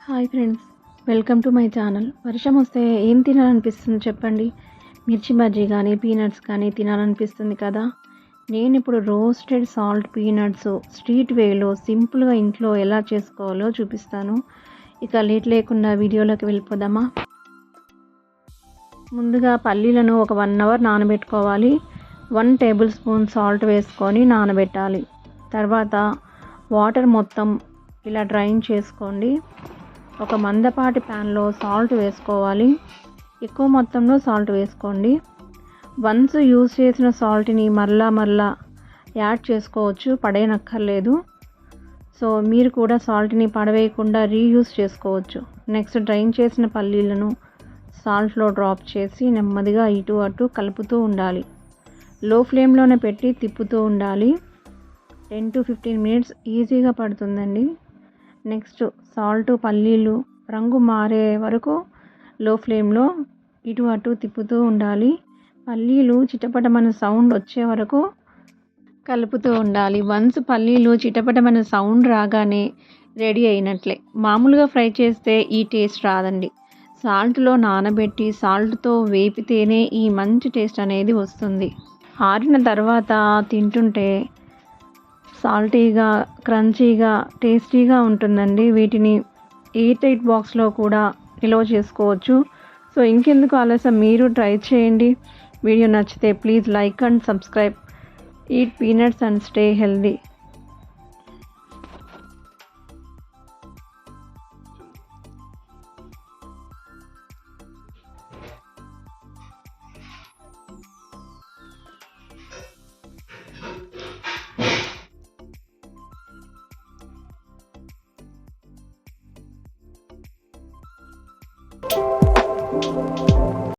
Hi friends, welcome to my channel. వర్షం వస్తే ఏం తినాలనిపిస్తుంది చెప్పండి? మిర్చి బజ్జీ కానీ పీనట్స్ కానీ తినాలనిపిస్తుంది కదా. నేను ఇప్పుడు రోస్టెడ్ సాల్ట్ పీనట్స్ స్ట్రీట్ వేలో సింపుల్గా ఇంట్లో ఎలా చేసుకోవాలో చూపిస్తాను. ఇక లేట్ లేకుండా వీడియోలోకి వెళ్ళిపోదామా. ముందుగా పల్లీలను ఒక 1 అవర్ నానబెట్టుకోవాలి. 1 టేబుల్ స్పూన్ సాల్ట్ వేసుకొని నానబెట్టాలి. తర్వాత వాటర్ మొత్తం ఇలా డ్రైన్ చేసుకోండి. ఒక మందపాటి ప్యాన్లో సాల్ట్ వేసుకోవాలి. ఎక్కువ మొత్తంలో సాల్ట్ వేసుకోండి. వన్స్ యూజ్ చేసిన సాల్ట్ని మరలా యాడ్ చేసుకోవచ్చు, పడేయనక్కర్లేదు. సో మీరు కూడా సాల్ట్ని పడవేయకుండా రీయూజ్ చేసుకోవచ్చు. నెక్స్ట్ డ్రైన్ చేసిన పల్లీలను సాల్ట్లో డ్రాప్ చేసి నెమ్మదిగా ఇటు అటు కలుపుతూ ఉండాలి. లో ఫ్లేమ్లోనే పెట్టి తిప్పుతూ ఉండాలి. 10 to 15 మినిట్స్ ఈజీగా పడుతుందండి. నెక్స్ట్ సాల్ట్ పల్లీలు రంగు మారే వరకు లో ఫ్లేమ్లో ఇటు అటు తిప్పుతూ ఉండాలి. పల్లీలు చిటపటమనే సౌండ్ వచ్చే వరకు కలుపుతూ ఉండాలి. వన్స్ పల్లీలు చిటపటమనే సౌండ్ రాగానే రెడీ అయినట్లే. మామూలుగా ఫ్రై చేస్తే ఈ టేస్ట్ రాదండి. సాల్ట్లో నానబెట్టి సాల్ట్తో వేపితేనే ఈ మంచి టేస్ట్ అనేది వస్తుంది. ఆరిన తర్వాత తింటుంటే సాల్టీగా, క్రంచీగా, టేస్టీగా ఉంటుందండి. వీటిని ఎయిర్ టైట్ బాక్స్లో కూడా నిల్వ చేసుకోవచ్చు. సో ఇంకెందుకు ఆలస్యం, మీరు ట్రై చేయండి. వీడియో నచ్చితే please like and subscribe. Eat peanuts and stay healthy.